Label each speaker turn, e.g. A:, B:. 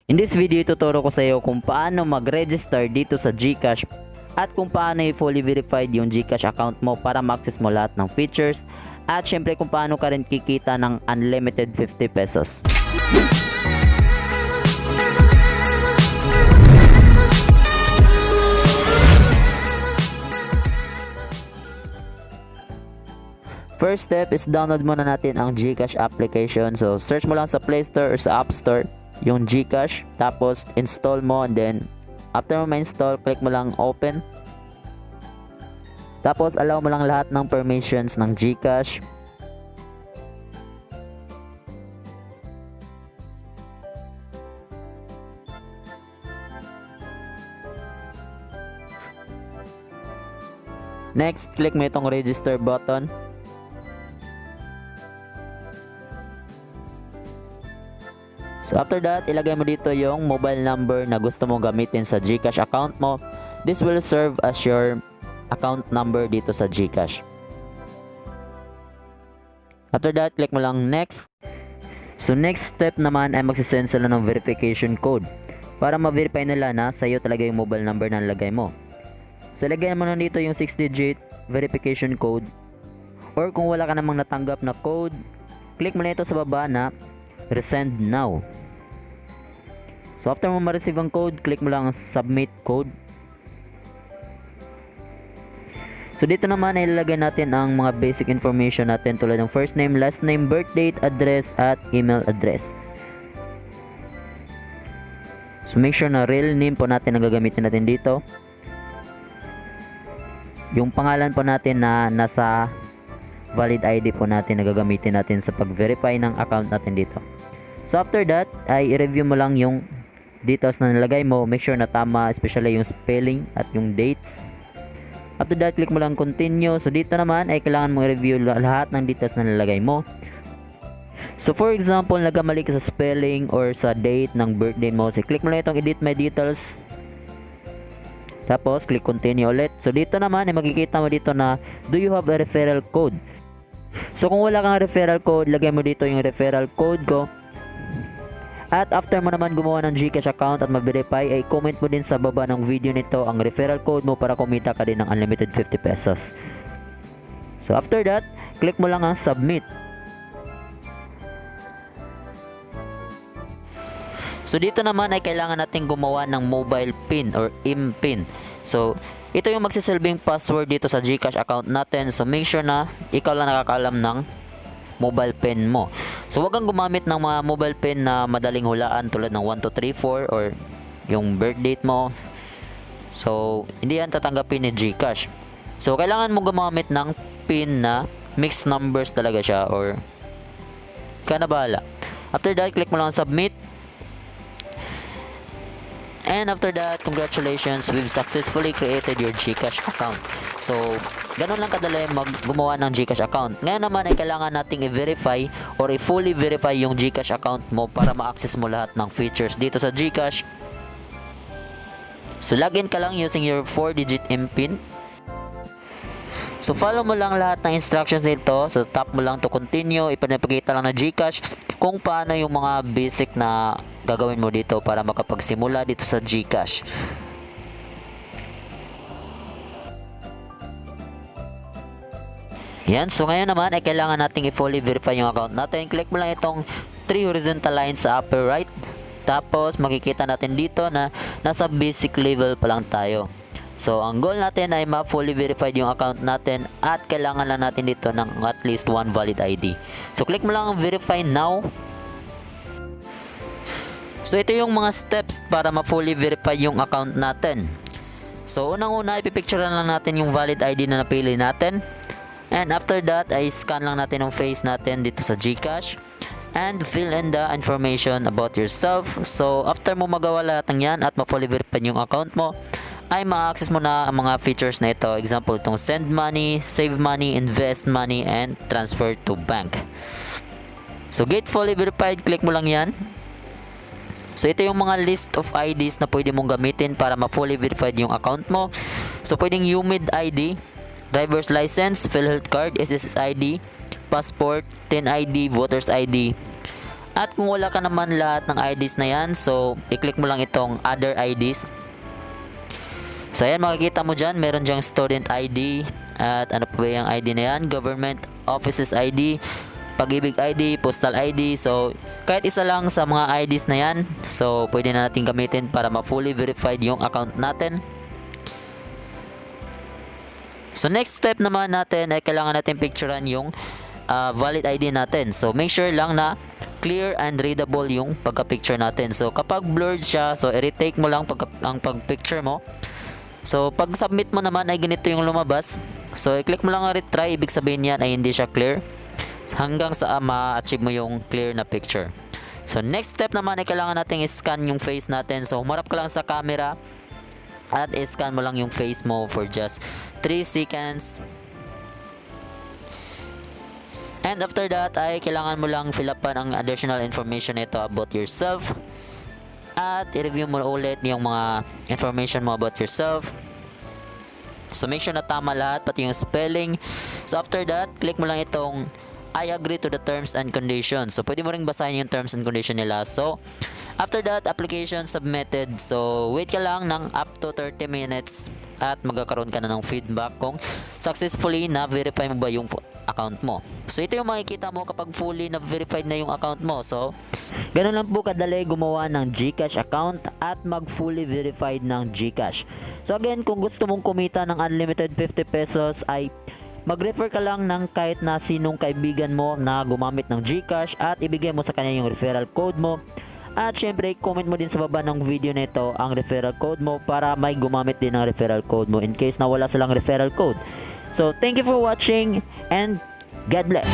A: In this video, tuturo ko sa iyo kung paano mag-register dito sa Gcash at kung paano i-fully verified yung Gcash account mo para ma-access mo lahat ng features at syempre kung paano ka rin kikita ng unlimited 50 pesos. First step is download muna natin ang Gcash application. So search mo lang sa Play Store or sa App Store yung Gcash, tapos install mo, and then after mo ma-install, click mo lang open, tapos allow mo lang lahat ng permissions ng Gcash. Next, click mo itong register button. So after that, ilagay mo dito yung mobile number na gusto mong gamitin sa Gcash account mo. This will serve as your account number dito sa Gcash. After that, click mo lang next. So next step naman ay magsisend sila ng verification code para ma-verify nila na sa'yo talaga yung mobile number na nilagay mo. So ilagay mo na dito yung 6-digit verification code, or kung wala ka namang natanggap na code, click mo na ito sa baba na resend now. So after mo ma-receive ang code, click mo lang ang submit code. So dito naman ay ilalagay natin ang mga basic information natin tulad ng first name, last name, birth date, address at email address. So make sure na real name po natin ang gagamitin natin dito. Yung pangalan po natin na nasa valid ID po natin na gagamitin natin sa pag-verify ng account natin dito. So after that, ay i-review mo lang yung details na nilagay mo. Make sure na tama, especially yung spelling at yung dates. After that, click mo lang continue. So dito naman ay kailangan mong i-review lahat ng details na nilagay mo. So for example, nagkamali ka sa spelling or sa date ng birthday mo, so click mo lang itong edit my details. Tapos click continue ulit. So dito naman ay makikita mo dito na do you have a referral code? So kung wala kang referral code, lagay mo dito yung referral code ko. At after mo naman gumawa ng Gcash account at ma-verify, ay comment mo din sa baba ng video nito ang referral code mo para kumita ka din ng unlimited 50 pesos. So after that, click mo lang ang submit. So dito naman ay kailangan natin gumawa ng mobile PIN or IM-PIN. So ito yung magsisilbing password dito sa Gcash account natin. So make sure na ikaw lang nakakaalam ng mobile PIN mo. So wag kang gumamit ng mga mobile PIN na madaling hulaan tulad ng 1, 2, 3, 4 or yung birth date mo. So hindi yan tatanggapin ni Gcash. So kailangan mo gumamit ng PIN na mixed numbers talaga siya, or ka na bahala. After that, click mo lang submit. And after that, congratulations, we've successfully created your Gcash account. So, ganun lang kadali gumawa ng Gcash account. Ngayon naman ay kailangan nating i-verify or i-fully verify yung Gcash account mo para ma-access mo lahat ng features dito sa Gcash. So, login ka lang using your 4-digit MPIN. So, follow mo lang lahat ng instructions dito. So, tap mo lang to continue. Ipinapakita lang na Gcash kung paano yung mga basic na gagawin mo dito para makapagsimula dito sa Gcash. Yan. So, ngayon naman ay kailangan nating i-fully verify yung account natin. Click mo lang itong 3 horizontal lines sa upper right. Tapos, makikita natin dito na nasa basic level pa lang tayo. So, ang goal natin ay ma-fully verified yung account natin at kailangan lang natin dito ng at least one valid ID. So, click mo lang ang verify now. So, ito yung mga steps para ma-fully verify yung account natin. So, unang-una, ipipicturean lang natin yung valid ID na napili natin. And after that, ay scan lang natin yung face natin dito sa Gcash. And fill in the information about yourself. So, after mo magawa lahat ng yan at ma-fully verified yung account mo, ay ma-access mo na ang mga features na ito. Example, itong send money, save money, invest money, and transfer to bank. So, get fully verified. Click mo lang yan. So, ito yung mga list of IDs na pwede mong gamitin para ma-fully verified yung account mo. So, pwedeng UMID ID, driver's license, PhilHealth card, SSS ID, passport, TIN ID, voter's ID, At kung wala ka naman lahat ng IDs na yan, so i-click mo lang itong other IDs. So ayan, makikita mo dyan, meron dyang student ID, at ano pa ba yung ID na yan, government offices ID, pag-ibig ID, postal ID. So kahit isa lang sa mga IDs na yan, so pwede na natin gamitin para ma-fully verified yung account natin. So next step naman natin ay kailangan natin picturean yung valid ID natin. So make sure lang na clear and readable yung pagka-picture natin. So kapag blurred siya, so i-retake mo lang ang pag-picture mo. So pag submit mo naman ay ganito yung lumabas. So i-click mo lang ang retry, ibig sabihin yan ay hindi siya clear hanggang sa ma-achieve mo yung clear na picture. So next step naman ay kailangan natin i-scan yung face natin. So humarap ka lang sa camera at i-scan mo lang yung face mo for just 3 seconds. And after that ay kailangan mo lang fill upan ang additional information nito about yourself. At i-review mo ulit yung mga information mo about yourself. So make sure na tama lahat, pati yung spelling. So after that, click mo lang itong I agree to the terms and conditions. So pwede mo ring basahin yung terms and condition nila. So after that, application submitted. So wait ka lang ng up to 30 minutes at magkakaroon ka na ng feedback kung successfully na-verify mo ba yung account mo. So ito yung makikita mo kapag fully na-verified na yung account mo. So ganun lang po kadali gumawa ng Gcash account at mag-fully verified ng Gcash. So again, kung gusto mong kumita ng unlimited 50 pesos ay mag-refer ka lang ng kahit na sinong kaibigan mo na gumamit ng Gcash at ibigay mo sa kanya yung referral code mo. At syempre, comment mo din sa baba ng video na ito ang referral code mo para may gumamit din ng referral code mo in case na wala silang referral code. So, thank you for watching and God bless!